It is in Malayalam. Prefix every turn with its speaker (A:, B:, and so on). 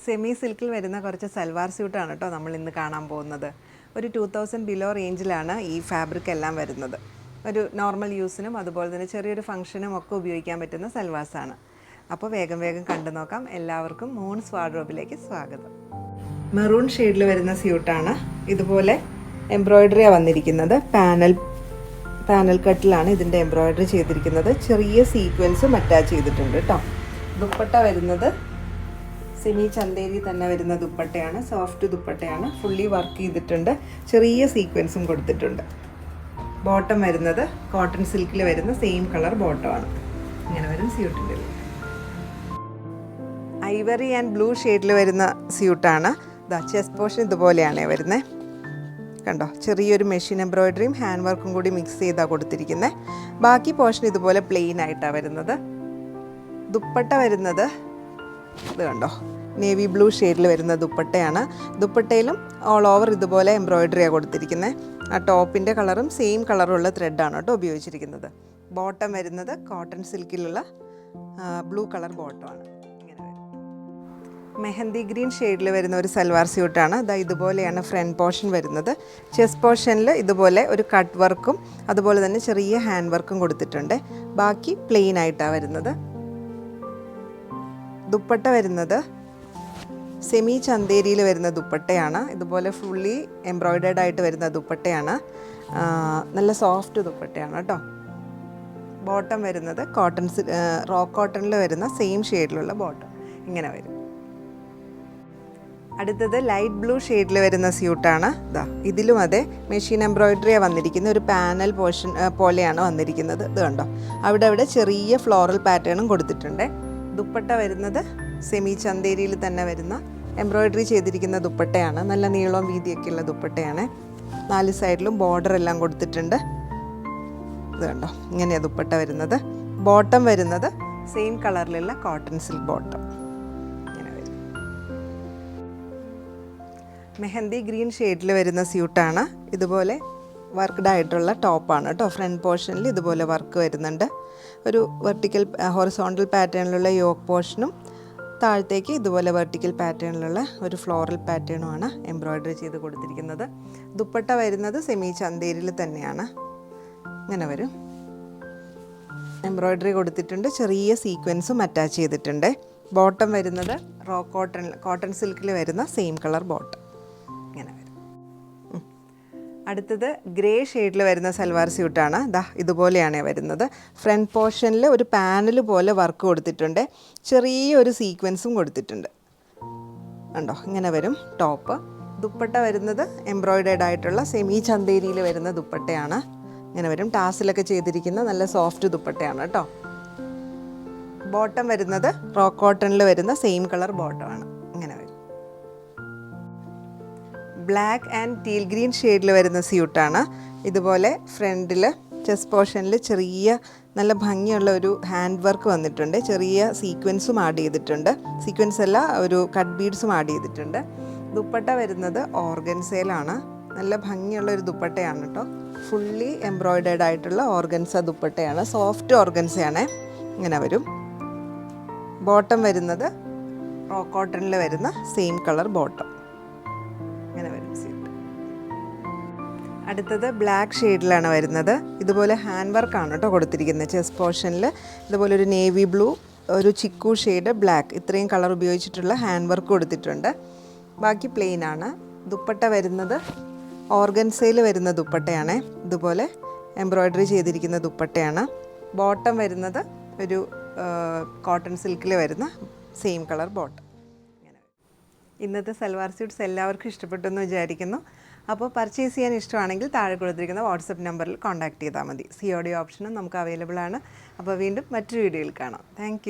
A: സെമി സിൽക്കിൽ വരുന്ന കുറച്ച് സൽവാർ സ്യൂട്ടാണ് കേട്ടോ നമ്മൾ ഇന്ന് കാണാൻ പോകുന്നത്. ഒരു 2000 ബിലോ റേഞ്ചിലാണ് ഈ ഫാബ്രിക് എല്ലാം വരുന്നത്. ഒരു നോർമൽ യൂസിനും അതുപോലെ തന്നെ ചെറിയൊരു ഫംഗ്ഷനും ഒക്കെ ഉപയോഗിക്കാൻ പറ്റുന്ന സൽവാസാണ്. അപ്പോൾ വേഗം കണ്ടു നോക്കാം. എല്ലാവർക്കും മൂൺസ് വാർഡ്രോബിലേക്ക് സ്വാഗതം. മെറൂൺ ഷെയ്ഡിൽ വരുന്ന സ്യൂട്ടാണ്. ഇതുപോലെ എംബ്രോയ്ഡറിയാണ് വന്നിരിക്കുന്നത്. പാനൽ കട്ടിലാണ് ഇതിൻ്റെ എംബ്രോയ്ഡറി ചെയ്തിരിക്കുന്നത്. ചെറിയ സീക്വൻസും അറ്റാച്ച് ചെയ്തിട്ടുണ്ട് കേട്ടോ. ദുപ്പട്ട വരുന്നത് സെമി ചന്തേരി തന്നെ വരുന്ന ദുപ്പട്ടയാണ്. സോഫ്റ്റ് ദുപ്പട്ടയാണ്. ഫുള്ളി വർക്ക് ചെയ്തിട്ടുണ്ട്. ചെറിയ സീക്വൻസും കൊടുത്തിട്ടുണ്ട്. ബോട്ടം വരുന്നത് കോട്ടൺ സിൽക്കിൽ വരുന്ന സെയിം കളർ ബോട്ടമാണ്. ഇങ്ങനെ വരും സ്യൂട്ടിൻ്റെ. ഐവറി ആൻഡ് ബ്ലൂ ഷെയ്ഡിൽ വരുന്ന സ്യൂട്ടാണ്. ചെസ്റ്റ് പോർഷൻ ഇതുപോലെയാണ് വരുന്നത്. കണ്ടോ, ചെറിയൊരു മെഷീൻ എംബ്രോയ്ഡറിയും ഹാൻഡ് വർക്കും കൂടി മിക്സ് ചെയ്താണ് കൊടുത്തിരിക്കുന്നത്. ബാക്കി പോർഷൻ ഇതുപോലെ പ്ലെയിൻ ആയിട്ടാണ് വരുന്നത്. ദുപ്പട്ട വരുന്നത് ഇത് കണ്ടോ, നേവി ബ്ലൂ ഷെയ്ഡിൽ വരുന്ന ദുപ്പട്ടയാണ്. ദുപ്പട്ടയിലും ഓൾ ഓവർ ഇതുപോലെ എംബ്രോയ്ഡറിയാണ് കൊടുത്തിരിക്കുന്നത്. ആ ടോപ്പിൻ്റെ കളറും സെയിം കളറുള്ള ത്രെഡാണ് കേട്ടോ ഉപയോഗിച്ചിരിക്കുന്നത്. ബോട്ടം വരുന്നത് കോട്ടൺ സിൽക്കിലുള്ള ബ്ലൂ കളർ ബോട്ടമാണ്. ഇങ്ങനെ വരും. മെഹന്തി ഗ്രീൻ ഷെയ്ഡിൽ വരുന്ന ഒരു സൽവാർ സ്യൂട്ടാണ്. ഇതുപോലെയാണ് ഫ്രണ്ട് പോർഷൻ വരുന്നത്. ചെസ്റ്റ് പോർഷനിൽ ഇതുപോലെ ഒരു കട്ട് വർക്കും അതുപോലെ തന്നെ ചെറിയ ഹാൻഡ് വർക്കും കൊടുത്തിട്ടുണ്ട്. ബാക്കി പ്ലെയിൻ ആയിട്ടാണ് വരുന്നത്. ദുപ്പട്ട വരുന്നത് സെമി ചന്തേരിയിൽ വരുന്ന ദുപ്പട്ടയാണ്. ഇതുപോലെ ഫുള്ളി എംബ്രോയ്ഡേർഡ് ആയിട്ട് വരുന്ന ദുപ്പട്ടയാണ്. നല്ല സോഫ്റ്റ് ദുപ്പട്ടയാണ് കേട്ടോ. ബോട്ടം വരുന്നത് റോ കോട്ടണിൽ വരുന്ന സെയിം ഷെയ്ഡിലുള്ള ബോട്ടം ഇങ്ങനെ വരും. അടുത്തത് ലൈറ്റ് ബ്ലൂ ഷെയ്ഡിൽ വരുന്ന സ്യൂട്ടാണ്. ഇതിലും അതെ മെഷീൻ എംബ്രോയ്ഡറിയാണ് വന്നിരിക്കുന്നത്. ഒരു പാനൽ പോർഷൻ പോലെയാണ് വന്നിരിക്കുന്നത്. ഇത് കണ്ടോ, അവിടെ ചെറിയ ഫ്ലോറൽ പാറ്റേണും കൊടുത്തിട്ടുണ്ട്. ദുപ്പട്ട വരുന്നത് സെമി ചന്തേരിയിൽ തന്നെ വരുന്ന എംബ്രോയ്ഡറി ചെയ്തിരിക്കുന്ന ദുപ്പട്ടയാണ്. നല്ല നീളവും വീതിയൊക്കെയുള്ള ദുപ്പട്ടയാണ്. 4 സൈഡിലും ബോർഡർ എല്ലാം കൊടുത്തിട്ടുണ്ട്. ഇത് കണ്ടോ, ഇങ്ങനെയാണ് ദുപ്പട്ട വരുന്നത്. ബോട്ടം വരുന്നത് സെയിം കളറിലുള്ള കോട്ടൺ സിൽക്ക് ബോട്ടം ഇങ്ങനെ വരും. മെഹന്തി ഗ്രീൻ ഷെയ്ഡിൽ വരുന്ന സ്യൂട്ടാണ്. ഇതുപോലെ വർക്ക്ഡ് ആയിട്ടുള്ള ടോപ്പാണ് കേട്ടോ. ഫ്രണ്ട് പോർഷനിൽ ഇതുപോലെ വർക്ക് വരുന്നുണ്ട്. ഒരു വെർട്ടിക്കൽ ഹൊറിസോണ്ടൽ പാറ്റേണിലുള്ള യോക്ക് പോർഷനും താഴത്തേക്ക് ഇതുപോലെ വെർട്ടിക്കൽ പാറ്റേണിലുള്ള ഒരു ഫ്ലോറൽ പാറ്റേണുമാണ് എംബ്രോയ്ഡറി ചെയ്ത് കൊടുത്തിരിക്കുന്നത്. ദുപ്പട്ട വരുന്നത് സെമി ചന്തേരിയിൽ തന്നെയാണ്. ഇങ്ങനെ വരും. എംബ്രോയ്ഡറി കൊടുത്തിട്ടുണ്ട്. ചെറിയ സീക്വൻസും അറ്റാച്ച് ചെയ്തിട്ടുണ്ട്. ബോട്ടം വരുന്നത് റോ കോട്ടൺ സിൽക്കിൽ വരുന്ന സെയിം കളർ ബോട്ടം ഇങ്ങനെ വരും. അടുത്തത് ഗ്രേ ഷെയ്ഡിൽ വരുന്ന സൽവാർ സ്യൂട്ടാണ്. ഇതുപോലെയാണ് വരുന്നത്. ഫ്രണ്ട് പോർഷനിൽ ഒരു പാനൽ പോലെ വർക്ക് കൊടുത്തിട്ടുണ്ട്. ചെറിയൊരു സീക്വൻസും കൊടുത്തിട്ടുണ്ട്. കണ്ടോ, ഇങ്ങനെ വരും ടോപ്പ്. ദുപ്പട്ട വരുന്നത് എംബ്രോയ്ഡേർഡ് ആയിട്ടുള്ള സെമി ചന്തേരിയിൽ വരുന്ന ദുപ്പട്ടയാണ്. ഇങ്ങനെ വരും. ടാസിലൊക്കെ ചെയ്തിരിക്കുന്ന നല്ല സോഫ്റ്റ് ദുപ്പട്ടയാണ് കേട്ടോ. ബോട്ടം വരുന്നത് റോ കോട്ടണിൽ വരുന്ന സെയിം കളർ ബോട്ടമാണ്. ഇങ്ങനെ വരും. ബ്ലാക്ക് ആൻഡ് ടീൽ ഗ്രീൻ ഷെയ്ഡിൽ വരുന്ന സ്യൂട്ടാണ്. ഇതുപോലെ ഫ്രണ്ടിൽ ചെസ്റ്റ് പോർഷനിൽ ചെറിയ നല്ല ഭംഗിയുള്ള ഒരു ഹാൻഡ് വർക്ക് വന്നിട്ടുണ്ട്. ചെറിയ സീക്വൻസും ആഡ് ചെയ്തിട്ടുണ്ട്. സീക്വൻസ് അല്ല, ഒരു കട്ട് ബീഡ്സും ആഡ് ചെയ്തിട്ടുണ്ട്. ദുപ്പട്ട വരുന്നത് ഓർഗൻസയിലാണ്. നല്ല ഭംഗിയുള്ള ഒരു ദുപ്പട്ടയാണ് കേട്ടോ. ഫുള്ളി എംബ്രോയ്ഡേർഡ് ആയിട്ടുള്ള ഓർഗൻസ ദുപ്പട്ടയാണ്. സോഫ്റ്റ് ഓർഗൻസയാണ്. ഇങ്ങനെ വരും. ബോട്ടം വരുന്നത് റോ കോട്ടണിൽ വരുന്ന സെയിം കളർ ബോട്ടം ഇങ്ങനെ വരും സ്യൂട്ട്. അടുത്തത് ബ്ലാക്ക് ഷെയ്ഡിലാണ് വരുന്നത്. ഇതുപോലെ ഹാൻഡ് വർക്കാണ് കേട്ടോ കൊടുത്തിരിക്കുന്നത്. ചെസ്റ്റ് പോർഷനിൽ ഇതുപോലെ ഒരു നേവി ബ്ലൂ, ഒരു ചിക്കു ഷെയ്ഡ്, ബ്ലാക്ക്, ഇത്രയും കളർ ഉപയോഗിച്ചിട്ടുള്ള ഹാൻഡ് വർക്ക് കൊടുത്തിട്ടുണ്ട്. ബാക്കി പ്ലെയിൻ ആണ്. ദുപ്പട്ട വരുന്നത് ഓർഗൻസയിൽ വരുന്ന ദുപ്പട്ടയാണ്. ഇതുപോലെ എംബ്രോയ്ഡറി ചെയ്തിരിക്കുന്ന ദുപ്പട്ടയാണ്. ബോട്ടം വരുന്നത് ഒരു കോട്ടൺ സിൽക്കിൽ വരുന്ന സെയിം കളർ ബോട്ടം. ഇന്നത്തെ സൽവാർ സ്യൂട്ട്സ് എല്ലാവർക്കും ഇഷ്ടപ്പെട്ടു എന്ന് വിചാരിക്കുന്നു. അപ്പോൾ പർച്ചേസ് ചെയ്യാൻ ഇഷ്ടമാണെങ്കിൽ താഴെ കൊടുത്തിരിക്കുന്ന വാട്സപ്പ് നമ്പറിൽ കോൺടാക്റ്റ് ചെയ്താൽ മതി. COD ഓപ്ഷനും നമുക്ക് അവൈലബിൾ ആണ്. അപ്പോൾ വീണ്ടും മറ്റൊരു വീഡിയോയിൽ കാണാം. താങ്ക്